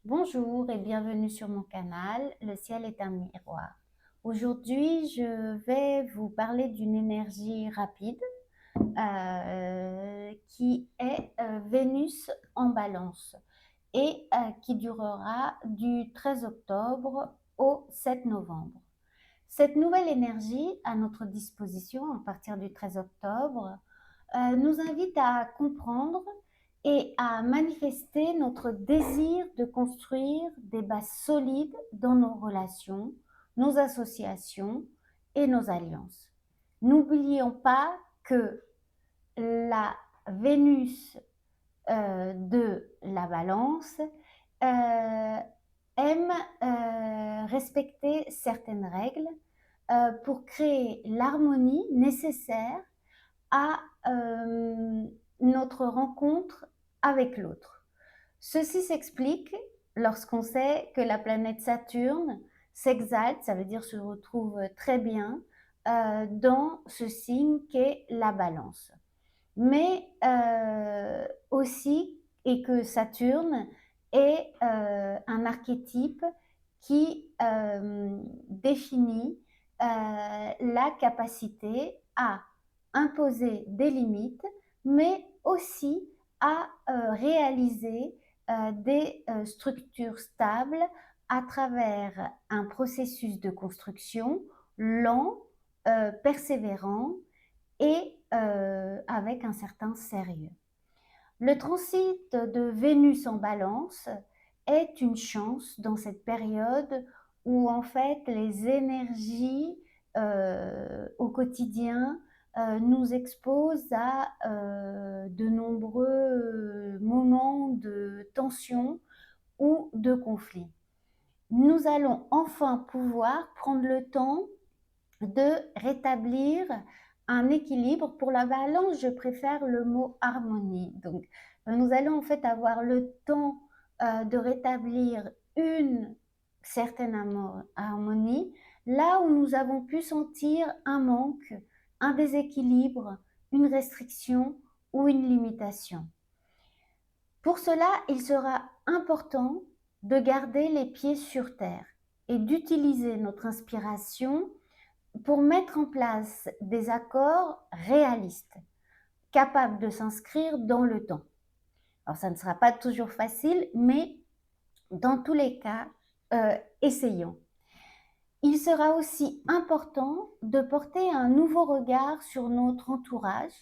Bonjour et bienvenue sur mon canal, Le ciel est un miroir. Aujourd'hui, je vais vous parler d'une énergie rapide qui est Vénus en balance et qui durera du 13 octobre au 7 novembre. Cette nouvelle énergie à notre disposition à partir du 13 octobre nous invite à comprendre et à manifester notre désir de construire des bases solides dans nos relations, nos associations et nos alliances. N'oublions pas que la Vénus de la balance euh, aime respecter certaines règles pour créer l'harmonie nécessaire à notre rencontre avec l'autre. Ceci s'explique lorsqu'on sait que la planète Saturne s'exalte, ça veut dire se retrouve très bien dans ce signe qu'est la balance. Mais aussi, et que Saturne est un archétype qui définit la capacité à imposer des limites, mais aussi à réaliser des structures stables à travers un processus de construction lent, persévérant et avec un certain sérieux. Le transit de Vénus en balance est une chance dans cette période où en fait les énergies au quotidien nous exposent à de nombreux moments de tension ou de conflit. Nous allons enfin pouvoir prendre le temps de rétablir un équilibre. Pour la balance, je préfère le mot harmonie. Donc, nous allons en fait avoir le temps de rétablir une certaine harmonie, là où nous avons pu sentir un manque, un déséquilibre, une restriction ou une limitation. Pour cela, il sera important de garder les pieds sur terre et d'utiliser notre inspiration pour mettre en place des accords réalistes, capables de s'inscrire dans le temps. Alors ça ne sera pas toujours facile, mais dans tous les cas, essayons. Il sera aussi important de porter un nouveau regard sur notre entourage.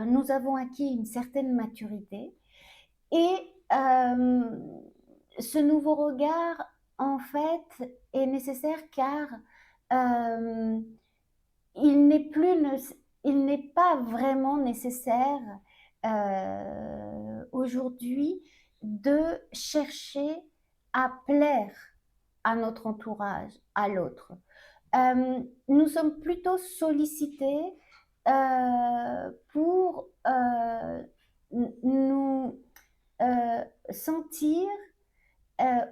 Nous avons acquis une certaine maturité et ce nouveau regard, en fait, est nécessaire car euh, il n'est plus, il n'est pas vraiment nécessaire aujourd'hui de chercher à plaire à notre entourage, à l'autre. Nous sommes plutôt sollicités pour nous sentir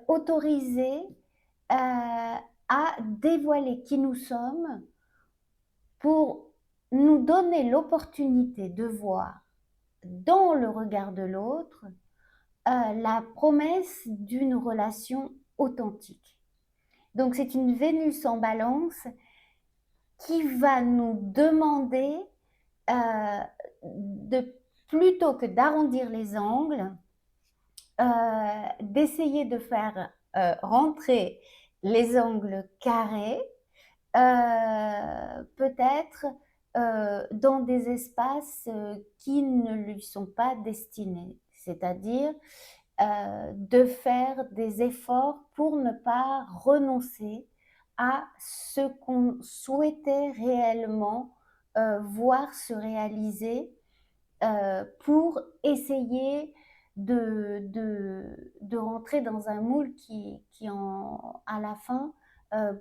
autorisés à dévoiler qui nous sommes pour nous donner l'opportunité de voir dans le regard de l'autre la promesse d'une relation authentique. Donc c'est une Vénus en balance qui va nous demander de plutôt que d'arrondir les angles, d'essayer de faire rentrer les angles carrés, peut-être dans des espaces qui ne lui sont pas destinés, c'est-à-dire de faire des efforts pour ne pas renoncer à ce qu'on souhaitait réellement voir se réaliser pour essayer de rentrer dans un moule qui à la fin,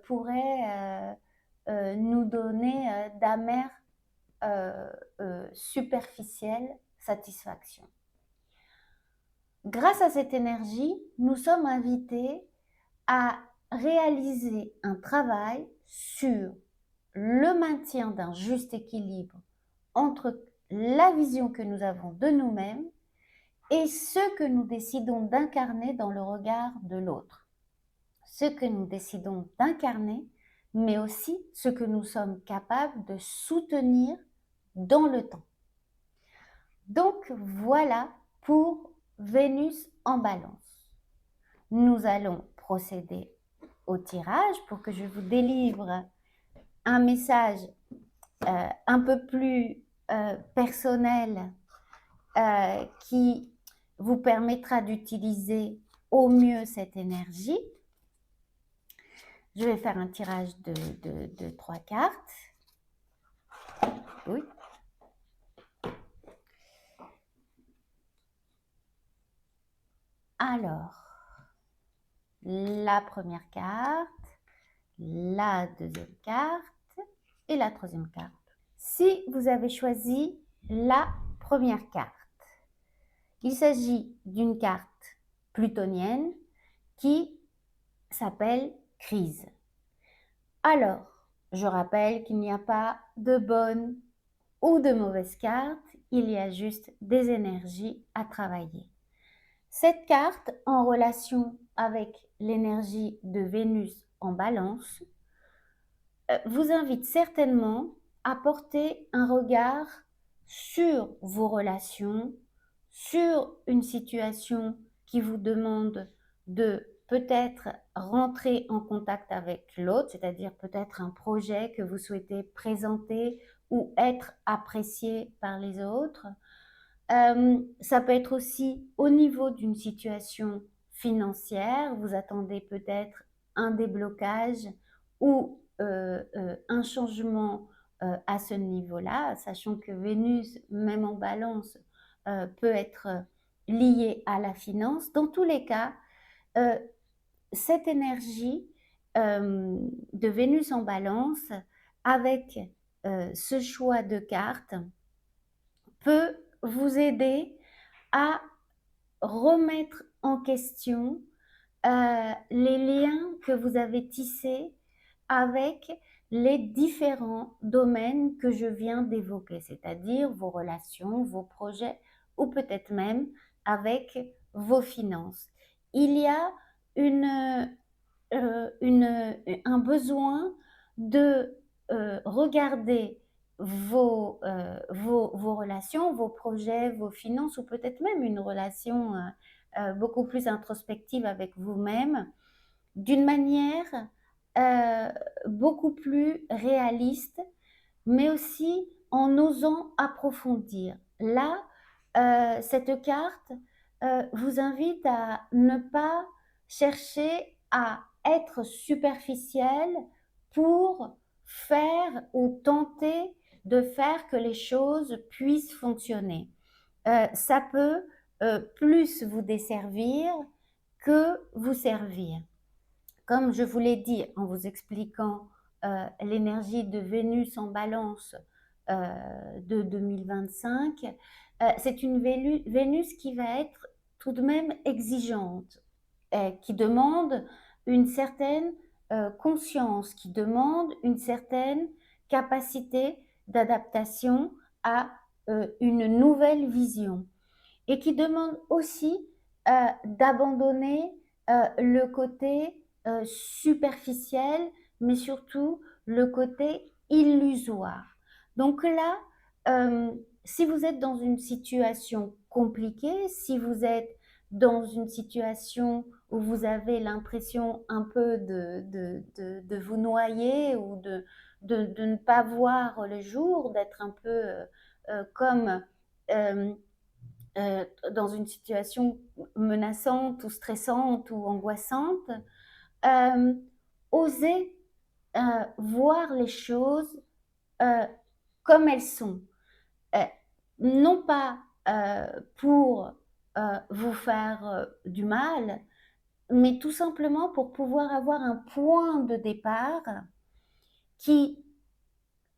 pourrait nous donner d'amères superficielles satisfactions. Grâce à cette énergie, nous sommes invités à réaliser un travail sur le maintien d'un juste équilibre entre la vision que nous avons de nous-mêmes et ce que nous décidons d'incarner dans le regard de l'autre. Ce que nous décidons d'incarner, mais aussi ce que nous sommes capables de soutenir dans le temps. Donc voilà pour Vénus en Balance. Nous allons procéder au tirage pour que je vous délivre un message un peu plus personnel qui vous permettra d'utiliser au mieux cette énergie. Je vais faire un tirage de 3 cartes. Oui. Alors, la première carte, la deuxième carte et la troisième carte. Si vous avez choisi la première carte, il s'agit d'une carte plutonienne qui s'appelle crise. Alors, je rappelle qu'il n'y a pas de bonne ou de mauvaise carte, il y a juste des énergies à travailler. Cette carte, en relation avec l'énergie de Vénus en Balance, vous invite certainement à porter un regard sur vos relations, sur une situation qui vous demande de peut-être rentrer en contact avec l'autre, c'est-à-dire peut-être un projet que vous souhaitez présenter ou être apprécié par les autres. Ça peut être aussi au niveau d'une situation financière, vous attendez peut-être un déblocage ou un changement à ce niveau-là, sachant que Vénus, même en Balance, peut être liée à la finance. Dans tous les cas, cette énergie de Vénus en Balance, avec ce choix de cartes, peut vous aider à remettre en question les liens que vous avez tissés avec les différents domaines que je viens d'évoquer, c'est-à-dire vos relations, vos projets ou peut-être même avec vos finances. Il y a un besoin de regarder vos relations, vos projets, vos finances ou peut-être même une relation beaucoup plus introspective avec vous-même d'une manière beaucoup plus réaliste, mais aussi en osant approfondir. Là, cette carte vous invite à ne pas chercher à être superficiel pour faire ou tenter de faire que les choses puissent fonctionner. Ça peut plus vous desservir que vous servir. Comme je vous l'ai dit en vous expliquant l'énergie de Vénus en Balance de 2025, c'est une Vénus qui va être tout de même exigeante, qui demande une certaine conscience, qui demande une certaine capacité d'adaptation à une nouvelle vision et qui demande aussi d'abandonner le côté superficiel, mais surtout le côté illusoire. Donc là, si vous êtes dans une situation compliquée, si vous êtes dans une situation où vous avez l'impression un peu de vous noyer ou de ne pas voir le jour, d'être un peu comme dans une situation menaçante ou stressante ou angoissante, euh, oser voir les choses euh, comme elles sont. Euh, non pas pour vous faire du mal, mais tout simplement pour pouvoir avoir un point de départ qui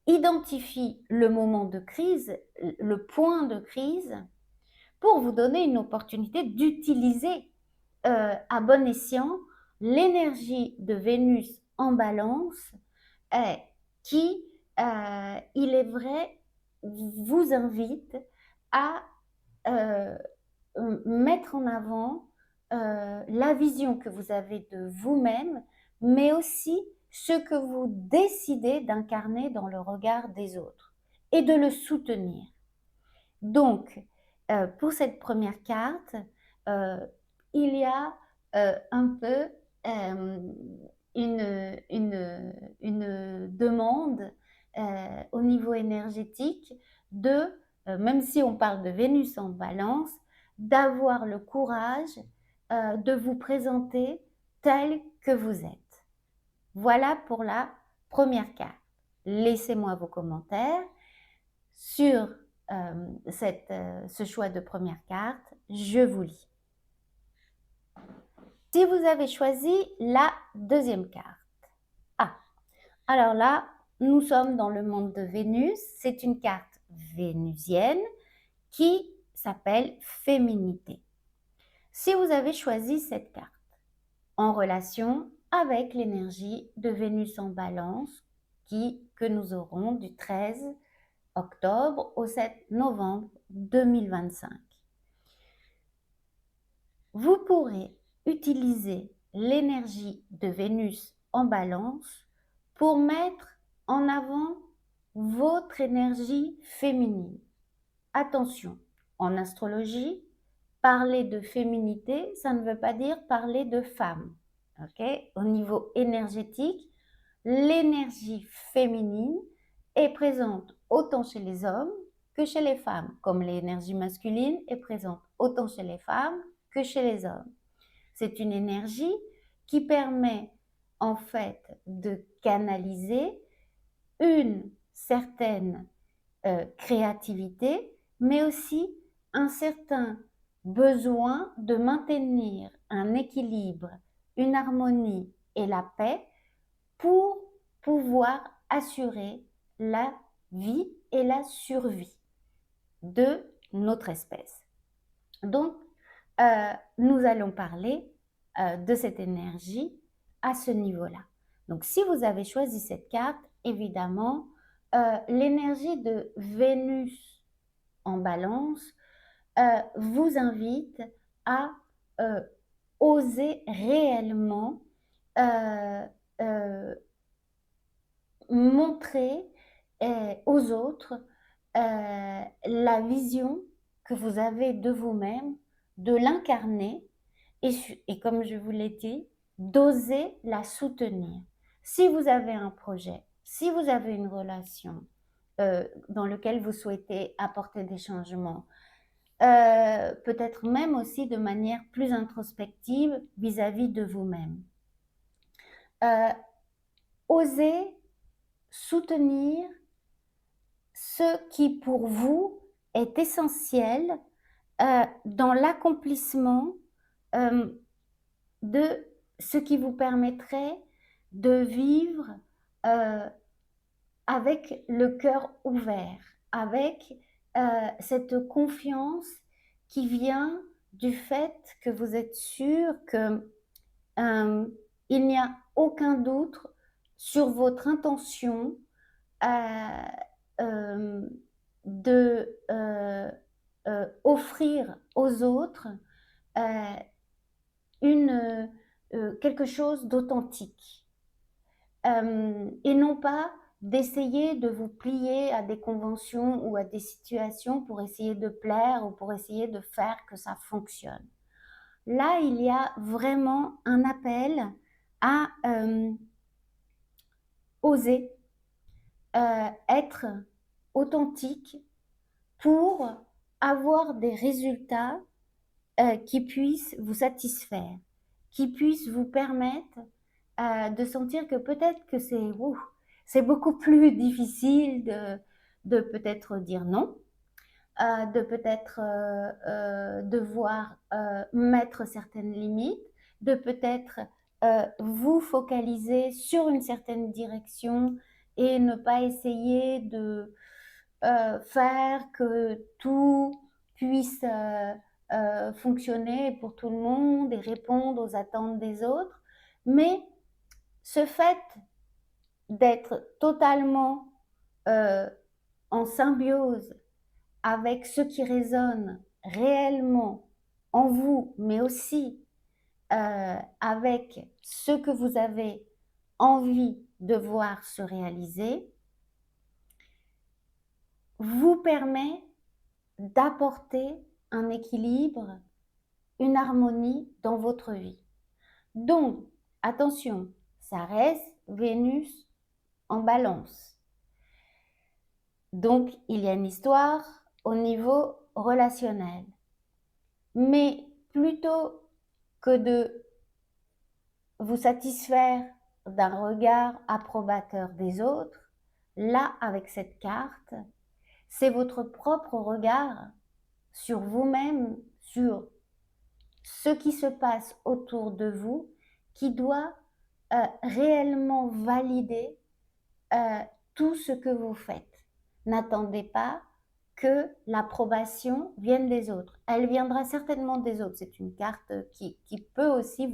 identifie le moment de crise, le point de crise, pour vous donner une opportunité d'utiliser à bon escient l'énergie de Vénus en Balance qui, il est vrai, vous invite à mettre en avant la vision que vous avez de vous-même, mais aussi ce que vous décidez d'incarner dans le regard des autres et de le soutenir. Donc, pour cette première carte, euh, il y a un peu euh, une demande au niveau énergétique de, même si on parle de Vénus en balance, d'avoir le courage de vous présenter tel que vous êtes. Voilà pour la première carte. Laissez-moi vos commentaires sur ce choix de première carte. Je vous lis. Si vous avez choisi la deuxième carte. Ah, alors là, nous sommes dans le monde de Vénus. C'est une carte vénusienne qui s'appelle Féminité. Si vous avez choisi cette carte en relation avec l'énergie de Vénus en balance que nous aurons du 13 octobre au 7 novembre 2025. Vous pourrez utiliser l'énergie de Vénus en balance pour mettre en avant votre énergie féminine. Attention, en astrologie, parler de féminité, ça ne veut pas dire parler de femme. Okay? Au niveau énergétique, l'énergie féminine est présente autant chez les hommes que chez les femmes, comme l'énergie masculine est présente autant chez les femmes que chez les hommes. C'est une énergie qui permet en fait de canaliser une certaine créativité, mais aussi un certain besoin de maintenir un équilibre, une harmonie et la paix pour pouvoir assurer la vie et la survie de notre espèce. Donc, nous allons parler de cette énergie à ce niveau-là. Donc, si vous avez choisi cette carte, évidemment, l'énergie de Vénus en balance vous invite à oser réellement montrer aux autres la vision que vous avez de vous-même, de l'incarner et comme je vous l'ai dit, d'oser la soutenir. Si vous avez un projet, si vous avez une relation dans laquelle vous souhaitez apporter des changements, peut-être même aussi de manière plus introspective vis-à-vis de vous-même. Osez soutenir ce qui pour vous est essentiel dans l'accomplissement de ce qui vous permettrait de vivre avec le cœur ouvert, avec cette confiance qui vient du fait que vous êtes sûr que il n'y a aucun doute sur votre intention de offrir aux autres quelque chose d'authentique et non pas d'essayer de vous plier à des conventions ou à des situations pour essayer de plaire ou pour essayer de faire que ça fonctionne. Là, il y a vraiment un appel à oser être authentique pour avoir des résultats qui puissent vous satisfaire, qui puissent vous permettre de sentir que peut-être que c'est beaucoup plus difficile de peut-être dire non, de peut-être devoir mettre certaines limites, de peut-être vous focaliser sur une certaine direction et ne pas essayer de faire que tout puisse fonctionner pour tout le monde et répondre aux attentes des autres. Mais ce fait d'être totalement en symbiose avec ce qui résonne réellement en vous, mais aussi avec ce que vous avez envie de voir se réaliser, vous permet d'apporter un équilibre, une harmonie dans votre vie. Donc, attention, ça reste Vénus en balance. Donc, il y a une histoire au niveau relationnel. Mais plutôt que de vous satisfaire d'un regard approbateur des autres, là, avec cette carte, c'est votre propre regard sur vous-même, sur ce qui se passe autour de vous, qui doit réellement valider tout ce que vous faites. N'attendez pas que l'approbation vienne des autres. Elle viendra certainement des autres. C'est une carte qui peut aussi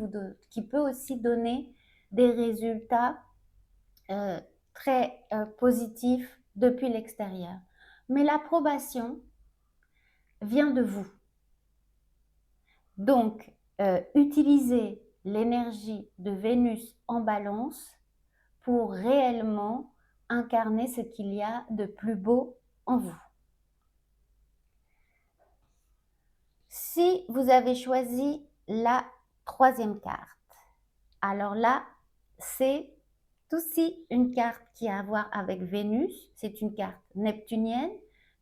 donner des résultats très positifs depuis l'extérieur. Mais l'approbation vient de vous. Donc, utilisez l'énergie de Vénus en balance pour réellement incarner ce qu'il y a de plus beau en vous. Si vous avez choisi la troisième carte, alors là, c'est aussi une carte qui a à voir avec Vénus. C'est une carte neptunienne,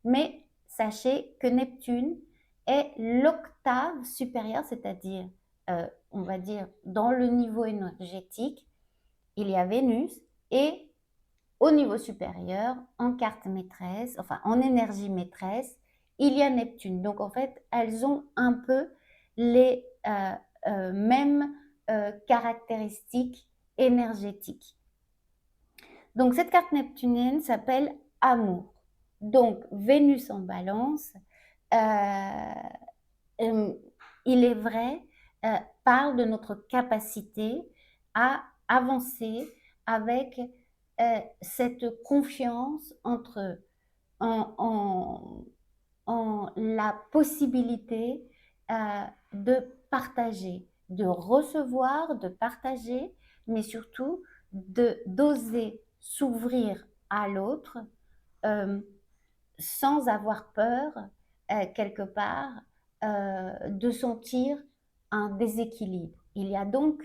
mais sachez que Neptune est l'octave supérieure, c'est-à-dire, on va dire, dans le niveau énergétique, il y a Vénus et au niveau supérieur, en carte maîtresse, enfin en énergie maîtresse, il y a Neptune. Donc en fait, elles ont un peu les mêmes caractéristiques énergétiques. Donc cette carte neptunienne s'appelle Amour. Donc Vénus en balance, il est vrai, parle de notre capacité à avancer avec cette confiance en la possibilité de partager, de recevoir, de partager, mais surtout d'oser s'ouvrir à l'autre sans avoir peur, quelque part, de sentir un déséquilibre. Il y a donc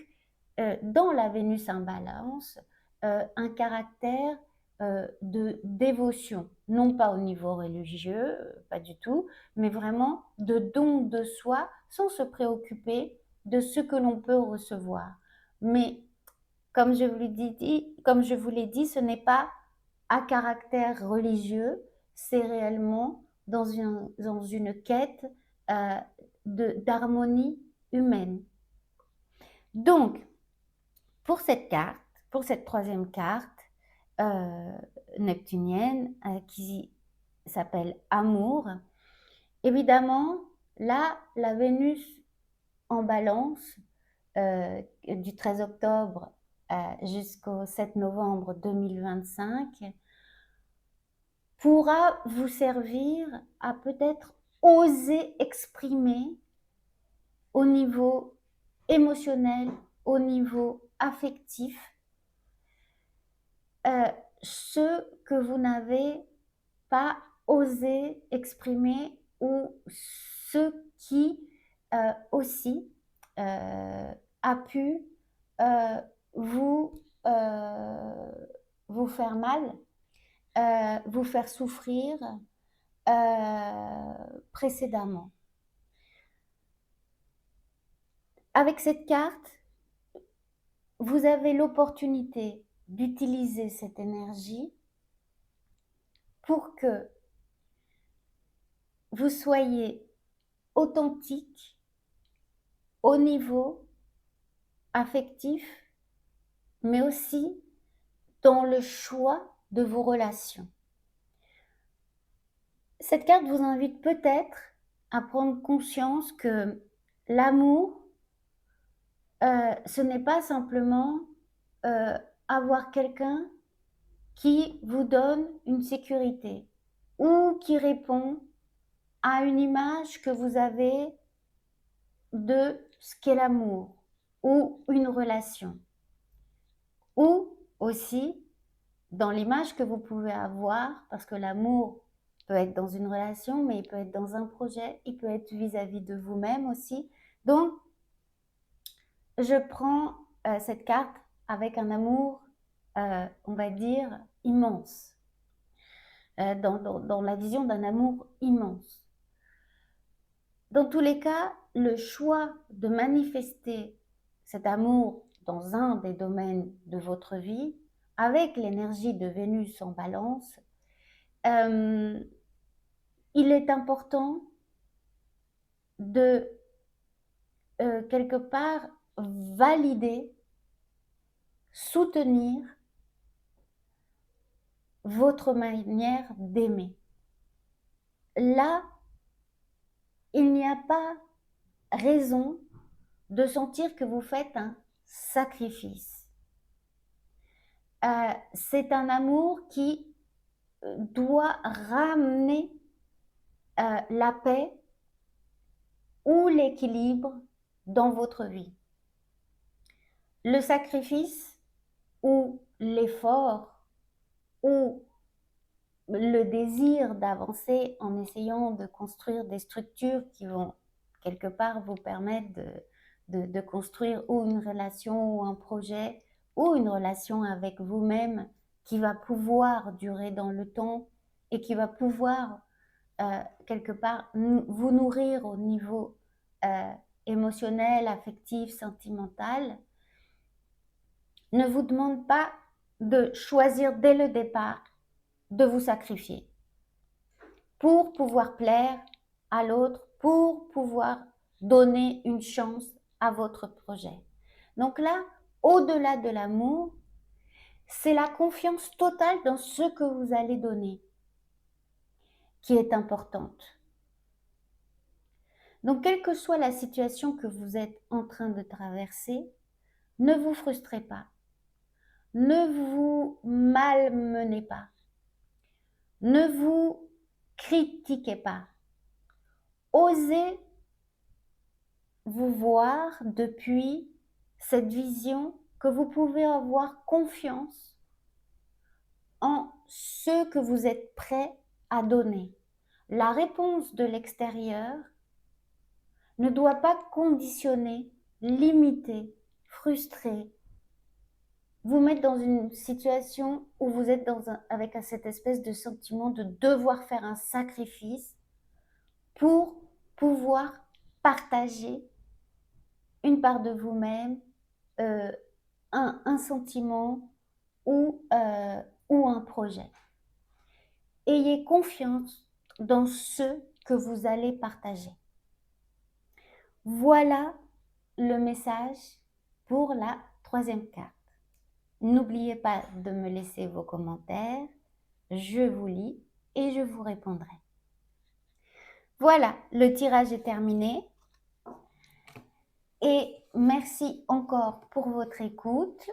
dans la Vénus en balance un caractère de dévotion, non pas au niveau religieux, pas du tout, mais vraiment de don de soi sans se préoccuper de ce que l'on peut recevoir. Mais comme je vous l'ai dit, ce n'est pas à caractère religieux, c'est réellement dans une quête d'harmonie humaine. Donc, pour cette troisième carte neptunienne qui s'appelle Amour, évidemment, là, la Vénus en balance du 13 octobre jusqu'au 7 novembre 2025 pourra vous servir à peut-être oser exprimer au niveau émotionnel, au niveau affectif, ce que vous n'avez pas osé exprimer ou ce qui aussi a pu vous faire mal, vous faire souffrir précédemment. Avec cette carte, vous avez l'opportunité d'utiliser cette énergie pour que vous soyez authentique au niveau affectif, mais aussi dans le choix de vos relations. Cette carte vous invite peut-être à prendre conscience que l'amour, ce n'est pas simplement avoir quelqu'un qui vous donne une sécurité ou qui répond à une image que vous avez de ce qu'est l'amour ou une relation. Ou aussi dans l'image que vous pouvez avoir, parce que l'amour peut être dans une relation, mais il peut être dans un projet, il peut être vis-à-vis de vous-même aussi. Donc, je prends cette carte avec un amour, on va dire, immense, dans la vision d'un amour immense. Dans tous les cas, le choix de manifester cet amour dans un des domaines de votre vie, avec l'énergie de Vénus en balance, il est important de quelque part valider, soutenir votre manière d'aimer. Là, il n'y a pas raison de sentir que vous faites un sacrifice. C'est un amour qui doit ramener la paix ou l'équilibre dans votre vie. Le sacrifice ou l'effort ou le désir d'avancer en essayant de construire des structures qui vont quelque part vous permettre de construire ou une relation ou un projet ou une relation avec vous-même qui va pouvoir durer dans le temps et qui va pouvoir quelque part vous nourrir au niveau émotionnel, affectif, sentimental, ne vous demande pas de choisir dès le départ de vous sacrifier pour pouvoir plaire à l'autre, pour pouvoir donner une chance à votre projet. Donc là, au-delà de l'amour, c'est la confiance totale dans ce que vous allez donner qui est importante. Donc, quelle que soit la situation que vous êtes en train de traverser, ne vous frustrez pas, ne vous malmenez pas, ne vous critiquez pas. Osez vous voir depuis cette vision que vous pouvez avoir confiance en ce que vous êtes prêt à donner. La réponse de l'extérieur ne doit pas conditionner, limiter, frustrer, vous mettre dans une situation où vous êtes avec cette espèce de sentiment de devoir faire un sacrifice pour pouvoir partager une part de vous-même, un sentiment ou un projet. Ayez confiance dans ce que vous allez partager. Voilà le message pour la troisième carte. N'oubliez pas de me laisser vos commentaires, je vous lis et je vous répondrai. Voilà, le tirage est terminé. Et merci encore pour votre écoute.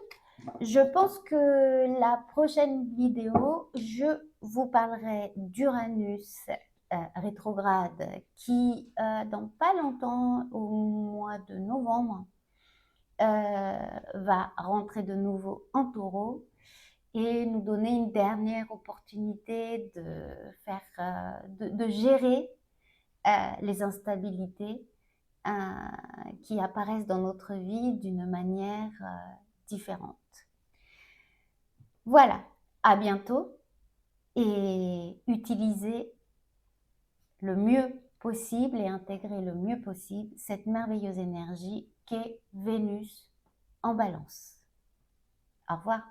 Je pense que la prochaine vidéo, je vous parlerai d'Uranus rétrograde qui, dans pas longtemps, au mois de novembre, va rentrer de nouveau en Taureau et nous donner une dernière opportunité de gérer les instabilités qui apparaissent dans notre vie d'une manière différente. Voilà, à bientôt et utilisez le mieux possible et intégrer le mieux possible cette merveilleuse énergie qu'est Vénus en Balance. Au revoir.